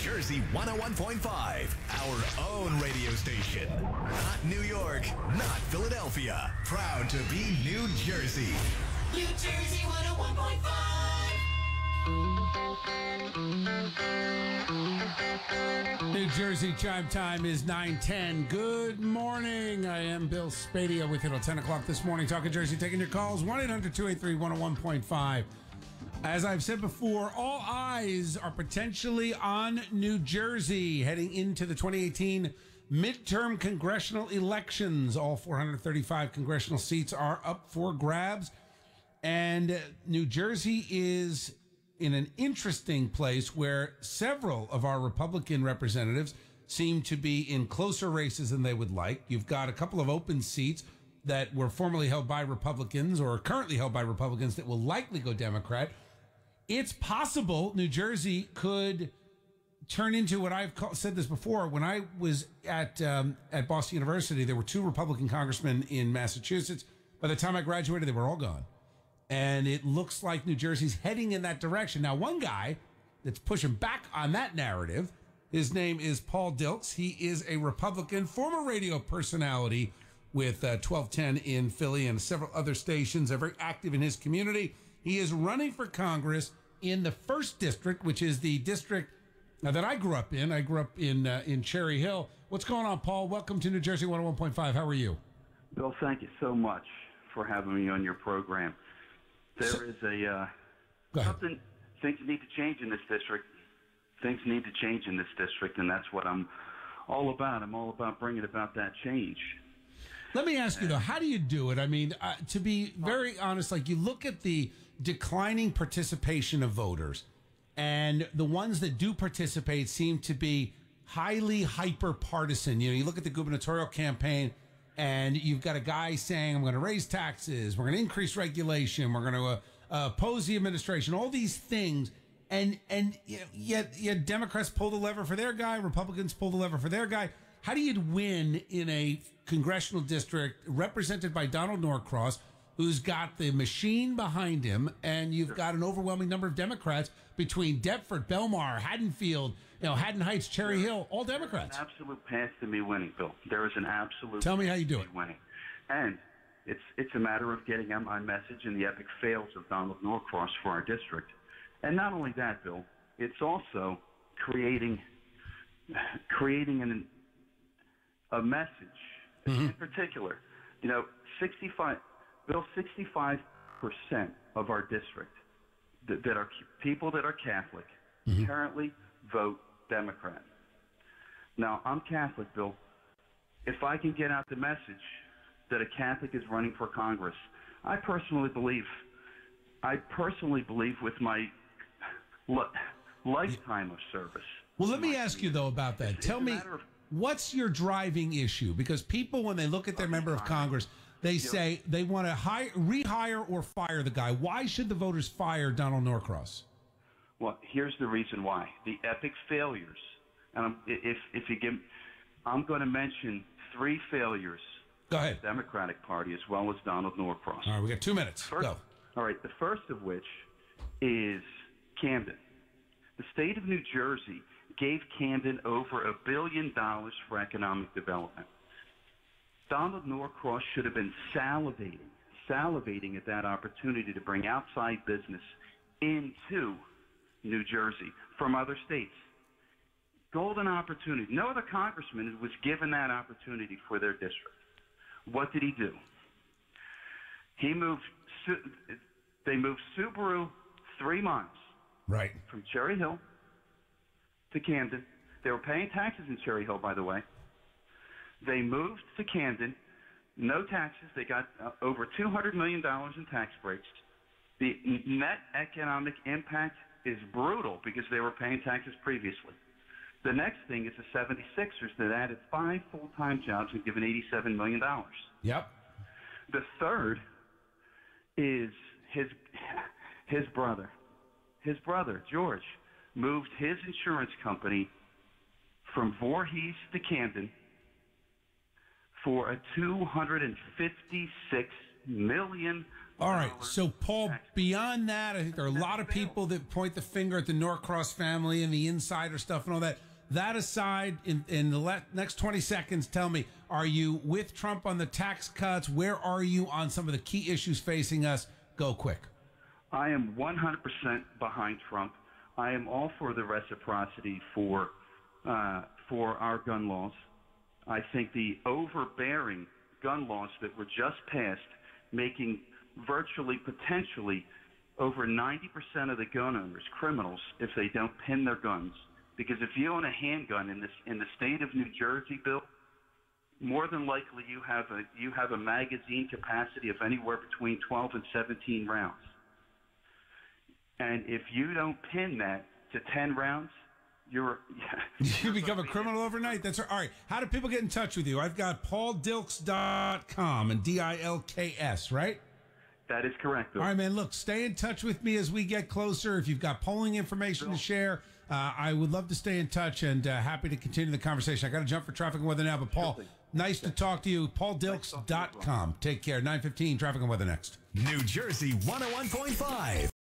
Jersey 101.5, our own radio station. Not New York, not Philadelphia. Proud to be New Jersey. New Jersey 101.5. New Jersey chime time is 9:10. Good morning. I am Bill Spadea with you till 10 o'clock this morning. Talking Jersey, taking your calls. 1-800-283-101.5. As I've said before, all eyes are potentially on New Jersey heading into the 2018 midterm congressional elections. All 435 congressional seats are up for grabs. And New Jersey is in an interesting place where several of our Republican representatives seem to be in closer races than they would like. You've got a couple of open seats that were formerly held by Republicans or are currently held by Republicans that will likely go Democrat. It's possible New Jersey could turn into what I've said this before. When I was at Boston University, there were two Republican congressmen in Massachusetts. By the time I graduated, they were all gone. And it looks like New Jersey's heading in that direction. Now, one guy that's pushing back on that narrative, his name is Paul Dilks. He is a Republican, former radio personality with 1210 in Philly and several other stations, very active in his community. He is running for Congress in the 1st District, which is the district that I grew up in. I grew up in Cherry Hill. What's going on, Paul? Welcome to New Jersey 101.5. How are you? Bill, thank you so much for having me on your program. There is something, things need to change in this district. Things need to change in this district, and that's what I'm all about. I'm all about bringing about that change. Let me ask you, though, how do you do it? I mean, to be very honest, like you look at the declining participation of voters, and the ones that do participate seem to be highly hyper-partisan. You know, you look at the gubernatorial campaign, and you've got a guy saying, I'm going to raise taxes, we're going to increase regulation, we're going to oppose the administration, all these things. And yet Democrats pull the lever for their guy, Republicans pull the lever for their guy. How do you win in a congressional district represented by Donald Norcross, who's got the machine behind him, and you've got an overwhelming number of Democrats between Deptford, Belmar, Haddonfield, Haddon Heights, Cherry Hill, all Democrats? There's an absolute path to me winning, Bill. There is an absolute Tell me how you do path it. to me winning. And it's a matter of getting out my message and the epic fails of Donald Norcross for our district. And not only that, Bill, it's also creating a message. In particular, 65% of our district that are people that are Catholic currently vote Democrat. Now, I'm Catholic, Bill. If I can get out the message that a Catholic is running for Congress, I personally believe with my lifetime of service. Well, let me ask you, though, about that. Tell me, what's your driving issue? Because people, when they look at their member of Congress, they say they want to rehire or fire the guy. Why should the voters fire Donald Norcross? Well, here's the reason why. The epic failures. And I'm going to mention 3 failures. Go ahead. Of the Democratic Party as well as Donald Norcross. All right, we got 2 minutes. Go. All right, the first of which is Camden. The state of New Jersey gave Camden over $1 billion for economic development. Donald Norcross should have been salivating at that opportunity to bring outside business into New Jersey from other states. Golden opportunity. No other congressman was given that opportunity for their district. What did he do? They moved Subaru 3 miles. Right. From Cherry Hill to Camden. They were paying taxes in Cherry Hill, by the way. They moved to Camden, no taxes. They got over $200 million in tax breaks. The net economic impact is brutal because they were paying taxes previously. The next thing is the 76ers that added 5 full-time jobs and given $87 million. Yep. The third is his brother. His brother, George, moved his insurance company from Voorhees to Camden for a $256 million All right. So, Paul, beyond that, I think there are a lot of people that point the finger at the Norcross family and the insider stuff and all that. That aside, in the next 20 seconds, tell me, are you with Trump on the tax cuts? Where are you on some of the key issues facing us? Go quick. I am 100% behind Trump. I am all for the reciprocity for our gun laws. I think the overbearing gun laws that were just passed, making virtually, potentially, over 90% of the gun owners criminals if they don't pin their guns. Because if you own a handgun in the state of New Jersey, Bill, more than likely you have a magazine capacity of anywhere between 12 and 17 rounds. And if you don't pin that to 10 rounds, you become a criminal overnight. That's right. All right. How do people get in touch with you? I've got pauldilks.com and DILKS, right? That is correct, Bill. All right, man. Look, stay in touch with me as we get closer. If you've got polling information to share, I would love to stay in touch and happy to continue the conversation. I got to jump for traffic and weather now, but Paul, nice to talk to you. pauldilks.com. Take care. 9:15, traffic and weather next. New Jersey 101.5.